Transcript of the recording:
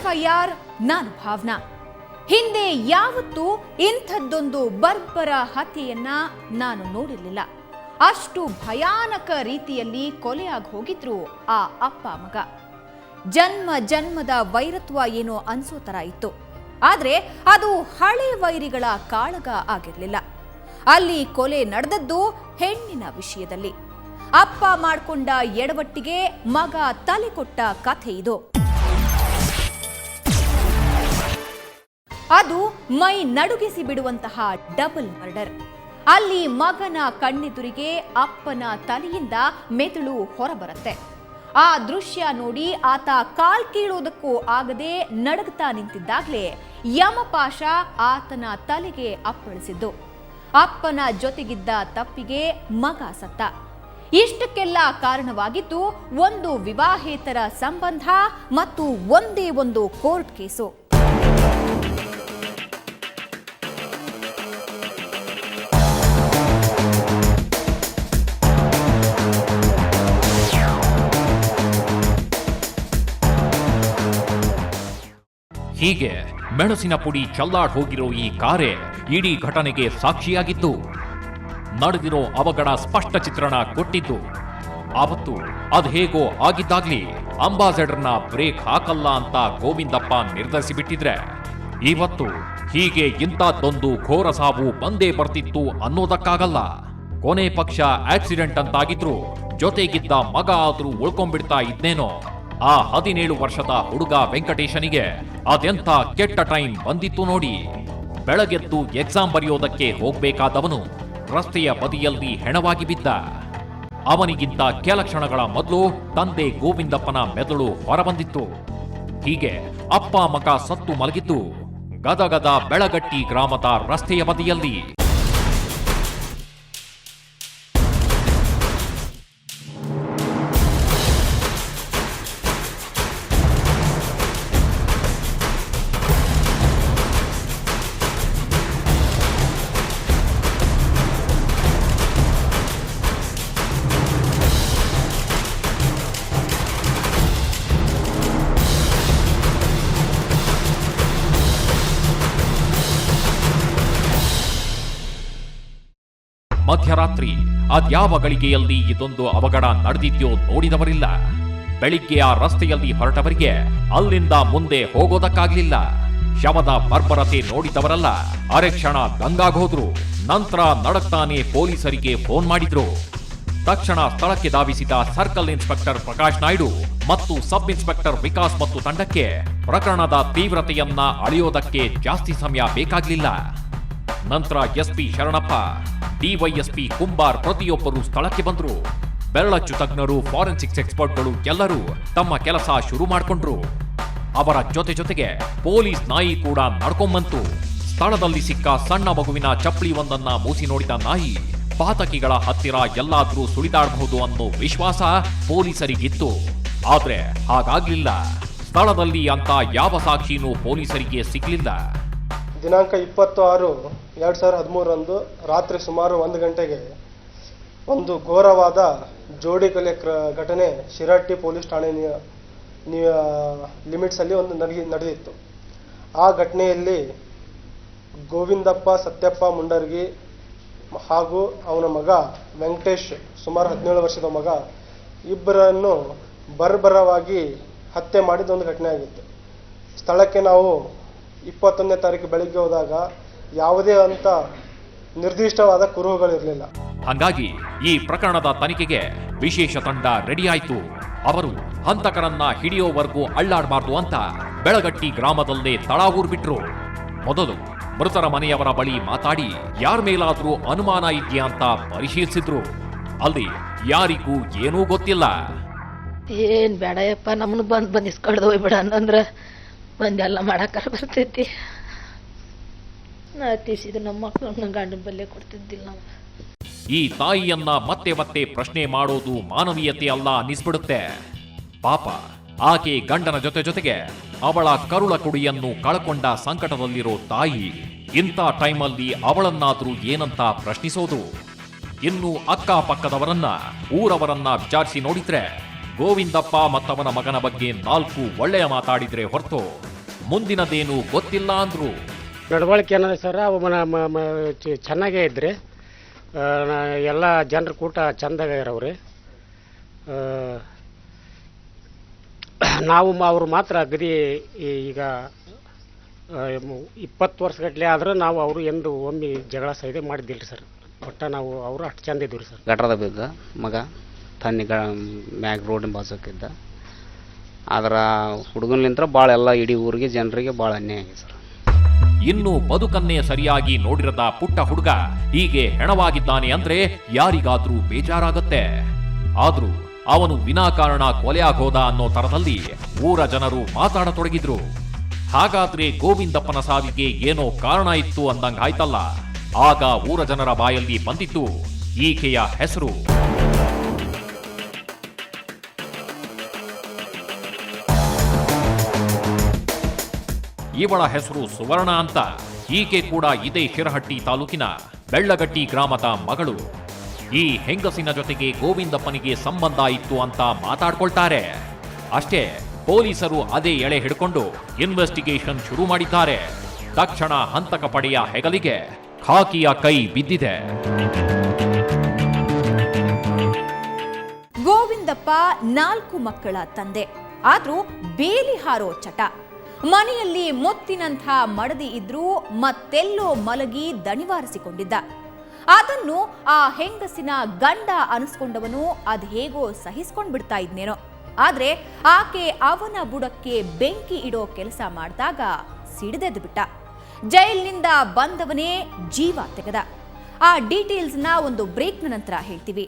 FIR ನಾನು ಭಾವನಾ. ಹಿಂದೆ ಯಾವತ್ತೂ ಇಂಥದ್ದೊಂದು ಬರ್ಬರ ಹತ್ಯೆಯನ್ನ ನಾನು ನೋಡಿರಲಿಲ್ಲ. ಅಷ್ಟು ಭಯಾನಕ ರೀತಿಯಲ್ಲಿ ಕೊಲೆಯಾಗಿ ಹೋಗಿದ್ರು ಆ ಅಪ್ಪ ಮಗ. ಜನ್ಮ ಜನ್ಮದ ವೈರತ್ವ ಏನೋ ಅನ್ಸೋ ತರ ಇತ್ತು. ಆದ್ರೆ ಅದು ಹಳೆ ವೈರಿಗಳ ಕಾಳಗ ಆಗಿರಲಿಲ್ಲ. ಅಲ್ಲಿ ಕೊಲೆ ನಡೆದದ್ದು ಹೆಣ್ಣಿನ ವಿಷಯದಲ್ಲಿ. ಅಪ್ಪ ಮಾಡಿಕೊಂಡ ಎಡವಟ್ಟಿಗೆ ಮಗ ತಲೆ ಕೊಟ್ಟ ಕಥೆ ಇದು. ಅದು ಮೈ ನಡುಗಿಸಿ ಬಿಡುವಂತಹ ಡಬಲ್ ಮರ್ಡರ್. ಅಲ್ಲಿ ಮಗನ ಕಣ್ಣೆದುರಿಗೆ ಅಪ್ಪನ ತಲೆಯಿಂದ ಮೆದುಳು ಹೊರಬರುತ್ತೆ. ಆ ದೃಶ್ಯ ನೋಡಿ ಆತ ಕಾಲ್ ಕೀಳೋದಕ್ಕೂ ಆಗದೆ ನಡಗ್ತಾ ನಿಂತಿದ್ದಾಗಲೇ ಯಮಪಾಶ ಆತನ ತಲೆಗೆ ಅಪ್ಪಳಿಸಿದ್ದು. ಅಪ್ಪನ ಜೊತೆಗಿದ್ದ ತಪ್ಪಿಗೆ ಮಗ ಸತ್ತ. ಇಷ್ಟಕ್ಕೆಲ್ಲ ಕಾರಣವಾಗಿದ್ದು ಒಂದು ವಿವಾಹೇತರ ಸಂಬಂಧ ಮತ್ತು ಒಂದೇ ಒಂದು ಕೋರ್ಟ್ ಕೇಸು. ಹೀಗೆ ಮೆಣಸಿನ ಪುಡಿ ಚಲ್ಲಾಡ್ ಹೋಗಿರೋ ಈ ಕಾರೆ ಇಡೀ ಘಟನೆಗೆ ಸಾಕ್ಷಿಯಾಗಿದ್ದು, ನಡೆದಿರೋ ಅವಘಡ ಸ್ಪಷ್ಟ ಚಿತ್ರಣ ಕೊಟ್ಟಿದ್ದು. ಆವತ್ತು ಅದು ಹೇಗೋ ಆಗಿದ್ದಾಗ್ಲಿ ಅಂಬಾಸಡರ್ನ ಬ್ರೇಕ್ ಹಾಕಲ್ಲ ಅಂತ ಗೋವಿಂದಪ್ಪ ನಿರ್ಧರಿಸಿಬಿಟ್ಟಿದ್ರೆ, ಇವತ್ತು ಹೀಗೆ ಇಂಥದ್ದೊಂದು ಘೋರ ಸಾವು ಬಂದೇ ಬರ್ತಿತ್ತು ಅನ್ನೋದಕ್ಕಾಗಲ್ಲ. ಕೊನೆ ಪಕ್ಷ ಆಕ್ಸಿಡೆಂಟ್ ಅಂತಾಗಿದ್ರು ಜೊತೆಗಿದ್ದ ಮಗ ಆದ್ರೂ ಉಳ್ಕೊಂಡ್ಬಿಡ್ತಾ ಇದ್ನೇನೋ. ಆ 17 ವರ್ಷದ ಹುಡುಗ ವೆಂಕಟೇಶನಿಗೆ ಅದೆಂಥ ಕೆಟ್ಟ ಟೈಮ್ ಬಂದಿತ್ತು ನೋಡಿ. ಬೆಳಗೆದ್ದು ಎಕ್ಸಾಮ್ ಬರೆಯೋದಕ್ಕೆ ಹೋಗ್ಬೇಕಾದವನು ರಸ್ತೆಯ ಬದಿಯಲ್ಲಿ ಹೆಣವಾಗಿ ಬಿದ್ದ. ಅವನಿಗಿಂತ ಕೆಲ ಕ್ಷಣಗಳ ಮೊದಲು ತಂದೆ ಗೋವಿಂದಪ್ಪನ ಮೆದುಳು ಹೊರಬಂದಿತ್ತು. ಹೀಗೆ ಅಪ್ಪ ಮಗ ಸತ್ತು ಮಲಗಿದ್ದು ಗದಗದ ಬೆಳಗಟ್ಟಿ ಗ್ರಾಮದ ರಸ್ತೆಯ ಬದಿಯಲ್ಲಿ. ಮಧ್ಯರಾತ್ರಿ ಅದ್ಯಾವ ಗಳಿಗೆಯಲ್ಲಿ ಇದೊಂದು ಅವಘಡ ನಡೆದಿದ್ಯೋ ನೋಡಿದವರಿಲ್ಲ. ಬೆಳಿಗ್ಗೆ ಆ ರಸ್ತೆಯಲ್ಲಿ ಹೊರಟವರಿಗೆ ಅಲ್ಲಿಂದ ಮುಂದೆ ಹೋಗೋದಕ್ಕಾಗ್ಲಿಲ್ಲ. ಶವದ ಬರ್ಬರತೆ ನೋಡಿದವರಲ್ಲ ಅರೆಕ್ಷಣ ದಂಗಾಗೋದ್ರು. ನಂತರ ನಡಕ್ತಾನೆ ಪೊಲೀಸರಿಗೆ ಫೋನ್ ಮಾಡಿದ್ರು. ತಕ್ಷಣ ಸ್ಥಳಕ್ಕೆ ಧಾವಿಸಿದ ಸರ್ಕಲ್ ಇನ್ಸ್ಪೆಕ್ಟರ್ ಪ್ರಕಾಶ್ ನಾಯ್ಡು ಮತ್ತು ಸಬ್ ಇನ್ಸ್ಪೆಕ್ಟರ್ ವಿಕಾಸ್ ಮತ್ತು ತಂಡಕ್ಕೆ ಪ್ರಕರಣದ ತೀವ್ರತೆಯನ್ನ ಅಳೆಯೋದಕ್ಕೆ ಜಾಸ್ತಿ ಸಮಯ ಬೇಕಾಗ್ಲಿಲ್ಲ. ನಂತರ ಎಸ್ಪಿ ಶರಣಪ್ಪ, ಡಿವೈಎಸ್ಪಿ ಕುಂಬಾರ್ ಪ್ರತಿಯೊಬ್ಬರು ಸ್ಥಳಕ್ಕೆ ಬಂದ್ರು. ಬೆರಳಚ್ಚು ತಜ್ಞರು, ಫಾರೆನ್ಸಿಕ್ಸ್ ಎಕ್ಸ್ಪರ್ಟ್ಗಳು ಎಲ್ಲರೂ ತಮ್ಮ ಕೆಲಸ ಶುರು ಮಾಡಿಕೊಂಡ್ರು. ಅವರ ಜೊತೆಗೆ ಪೊಲೀಸ್ ನಾಯಿ ಕೂಡ ನಡ್ಕೊಂಬಂತು. ಸ್ಥಳದಲ್ಲಿ ಸಿಕ್ಕ ಸಣ್ಣ ಮಗುವಿನ ಚಪ್ಪಲಿ ಒಂದನ್ನ ಮೂಸಿ ನೋಡಿದ ನಾಯಿ ಪಾತಕಿಗಳ ಹತ್ತಿರ ಎಲ್ಲಾದ್ರೂ ಸುಳಿದಾಡಬಹುದು ಅನ್ನೋ ವಿಶ್ವಾಸ ಪೊಲೀಸರಿಗಿತ್ತು. ಆದ್ರೆ ಹಾಗಾಗ್ಲಿಲ್ಲ. ಸ್ಥಳದಲ್ಲಿ ಅಂತ ಯಾವ ಸಾಕ್ಷಿನೂ ಪೊಲೀಸರಿಗೆ ಸಿಗ್ಲಿಲ್ಲ. ದಿನಾಂಕ 26/2013 ರಾತ್ರಿ ಸುಮಾರು 1 ಗಂಟೆಗೆ ಒಂದು ಘೋರವಾದ ಜೋಡಿ ಕೊಲೆ ಘಟನೆ ಶಿರಹಟ್ಟಿ ಪೊಲೀಸ್ ಠಾಣೆ ಲಿಮಿಟ್ಸಲ್ಲಿ ಒಂದು ನಡೆದಿತ್ತು. ಆ ಘಟನೆಯಲ್ಲಿ ಗೋವಿಂದಪ್ಪ ಸತ್ಯಪ್ಪ ಮುಂಡರ್ಗಿ ಹಾಗೂ ಅವನ ಮಗ ವೆಂಕಟೇಶ್, ಸುಮಾರು 17 ವರ್ಷದ ಮಗ, ಇಬ್ಬರನ್ನು ಬರ್ಬರವಾಗಿ ಹತ್ಯೆ ಮಾಡಿದ ಒಂದು ಘಟನೆ ಆಗಿತ್ತು. ಸ್ಥಳಕ್ಕೆ ನಾವು 21ನೇ ತಾರೀಕು ಬೆಳಿಗ್ಗೆ ಹೋದಾಗ ಯಾವುದೇ ಅಂತ ನಿರ್ದಿಷ್ಟವಾದ ಕುರುಹುಗಳಿರಲಿಲ್ಲ. ಹಾಗಾಗಿ ಈ ಪ್ರಕರಣದ ತನಿಖೆಗೆ ವಿಶೇಷ ತಂಡ ರೆಡಿ ಆಯ್ತು. ಅವರು ಹಂತಕರನ್ನ ಹಿಡಿಯೋವರೆಗೂ ಅಳ್ಳಾಡಬಾರ್ದು ಅಂತ ಬೆಳಗಟ್ಟಿ ಗ್ರಾಮದಲ್ಲೇ ತಳಾವೂರ್ ಬಿಟ್ರು. ಮೊದಲು ಮೃತರ ಮನೆಯವರ ಬಳಿ ಮಾತಾಡಿ ಯಾರ ಮೇಲಾದ್ರೂ ಅನುಮಾನ ಇದೆಯಾ ಅಂತ ಪರಿಶೀಲಿಸಿದ್ರು. ಅಲ್ಲಿ ಯಾರಿಗೂ ಏನೂ ಗೊತ್ತಿಲ್ಲ. ಏನ್ ಬೇಡಯಪ್ಪ, ನಮ್ಮನ್ನು ಬಂದು ಇಸ್ಕೊಳ್ದು ಹೋಗ್ಬಿಡ ಅಂತಂದ್ರ ಬಂದೆಲ್ಲ ಮಾಡಾಕರ ಬರ್ತೈತಿ. ತೀಸಿದ್ರು ನಮ್ಮ ಮಕ್ಕಳನ್ನ ಗಂಡನ ಬಲ್ಲೆ ಕೊಡ್ತಿದ್ದಿಲ್ಲ ನಾವು. ಈ ತಾಯಿಯನ್ನ ಮತ್ತೆ ಮತ್ತೆ ಪ್ರಶ್ನೆ ಮಾಡೋದು ಮಾನವೀಯತೆ ಅಲ್ಲ ಅನ್ನಿಸ್ಬಿಡುತ್ತೆ. ಪಾಪ ಆಕೆ ಗಂಡನ ಜೊತೆಗೆ ಅವಳ ಕರುಳ ಕುಡಿಯನ್ನು ಕಳ್ಕೊಂಡ ಸಂಕಟದಲ್ಲಿರೋ ತಾಯಿ ಇಂಥ ಟೈಮಲ್ಲಿ ಅವಳನ್ನಾದ್ರೂ ಏನಂತ ಪ್ರಶ್ನಿಸೋದು? ಇನ್ನು ಅಕ್ಕಪಕ್ಕದವರನ್ನ, ಊರವರನ್ನ ವಿಚಾರಿಸಿ ನೋಡಿದ್ರೆ ಗೋವಿಂದಪ್ಪ ಮತ್ತವನ ಮಗನ ಬಗ್ಗೆ 4 ಒಳ್ಳೆಯ ಮಾತಾಡಿದ್ರೆ ಹೊರತು ಮುಂದಿನದೇನು ಗೊತ್ತಿಲ್ಲ ಅಂದ್ರು. ನಡವಳಿಕೆ ಏನದ ಸರ್ ಅವು ಚೆನ್ನಾಗೇ ಇದ್ರಿ, ಎಲ್ಲ ಜನರ ಕೂಟ ಚಂದಾಗ ಇರವ್ರಿ. ನಾವು ಅವರು ಮಾತ್ರ ಅಗದಿ ಈಗ 20 ವರ್ಷಗಟ್ಟಲೆ ಆದ್ರೆ ನಾವು ಅವರು ಎಂದು ಒಮ್ಮೆ ಜಗಳ ಸೈದೆ ಮಾಡಿದ್ದಿಲ್ಲ ಸರ್. ಒಟ್ಟು ನಾವು ಅವರು ಅಷ್ಟು ಚಂದ ಇದ್ವಿ ಸರ್. ಗಟ್ರದ ಬಿದ್ದ ಮಗ ತನ್ನಿಗ ಮ್ಯಾಗ್ ರೋಡಿನ ಬಾಜುಕಿದ್ದ. ಆದ್ರೆ ಹುಡುಗನ್ಲಿಂತ್ರ ಭಾಳ ಎಲ್ಲ ಇಡೀ ಊರಿಗೆ ಜನರಿಗೆ ಭಾಳ ಅನ್ಯಾಯ ಆಗಿದೆ ಸರ್. ಇನ್ನು ಬದುಕನ್ನೇ ಸರಿಯಾಗಿ ನೋಡಿರದ ಪುಟ್ಟ ಹುಡುಗ ಹೀಗೆ ಹೆಣವಾಗಿದ್ದಾನೆ ಅಂದ್ರೆ ಯಾರಿಗಾದ್ರೂ ಬೇಜಾರಾಗತ್ತೆ. ಆದ್ರೂ ಅವನು ವಿನಾಕಾರಣ ಕೊಲೆಯಾಗೋದ ಅನ್ನೋ ತರದಲ್ಲಿ ಊರ ಜನರು ಮಾತಾಡತೊಡಗಿದ್ರು. ಹಾಗಾದ್ರೆ ಗೋವಿಂದಪ್ಪನ ಸಾವಿಗೆ ಏನೋ ಕಾರಣ ಇತ್ತು ಅಂದಂಗಾಯ್ತಲ್ಲ. ಆಗ ಊರ ಜನರ ಬಾಯಲ್ಲಿ ಬಂದಿತ್ತು ಈಕೆಯ ಹೆಸರು. ಇವಳ ಹೆಸರು ಸುವರ್ಣ ಅಂತ. ಈಕೆ ಕೂಡ ಇದೇ ಶಿರಹಟ್ಟಿ ತಾಲೂಕಿನ ಬೆಳ್ಳಗಟ್ಟಿ ಗ್ರಾಮದ ಮಗಳು. ಈ ಹೆಂಗಸಿನ ಜೊತೆಗೆ ಗೋವಿಂದಪ್ಪನಿಗೆ ಸಂಬಂಧ ಇತ್ತು ಅಂತ ಮಾತಾಡ್ಕೊಳ್ತಾರೆ. ಅಷ್ಟೇ, ಪೊಲೀಸರು ಅದೇ ಎಳೆ ಹಿಡ್ಕೊಂಡು ಇನ್ವೆಸ್ಟಿಗೇಷನ್ ಶುರು ಮಾಡಿದ್ದಾರೆ. ತಕ್ಷಣ ಹಂತಕ ಪಡೆಯ ಹೆಗಲಿಗೆ ಖಾಕಿಯ ಕೈ ಬಿದ್ದಿದೆ. ಗೋವಿಂದಪ್ಪ 4 ಮಕ್ಕಳ ತಂದೆ. ಆದ್ರೂ ಬೇಲಿ ಹಾರೋ ಚಟ. ಮನೆಯಲ್ಲಿ ಮುತ್ತಿನಂಥ ಮಡದಿ ಇದ್ರೂ ಮತ್ತೆಲ್ಲೋ ಮಲಗಿ ದಣಿವಾರಿಸಿಕೊಂಡಿದ್ದ. ಅದನ್ನು ಆ ಹೆಂಗಸಿನ ಗಂಡ ಅನಿಸ್ಕೊಂಡವನು ಅದೇಗೋ ಸಹಿಸ್ಕೊಂಡ್ಬಿಡ್ತಾ ಇದ್ನೇನೋ. ಆದ್ರೆ ಆಕೆ ಅವನ ಬುಡಕ್ಕೆ ಬೆಂಕಿ ಇಡೋ ಕೆಲಸ ಮಾಡಿದಾಗ ಸಿಡಿದೆದ್ದು ಬಿಟ್ಟ. ಜೈಲಿನಿಂದ ಬಂದವನೇ ಜೀವ ತೆಗೆದ. ಆ ಡೀಟೇಲ್ಸ್ನ ಒಂದು ಬ್ರೇಕ್ನ ನಂತರ ಹೇಳ್ತೀವಿ.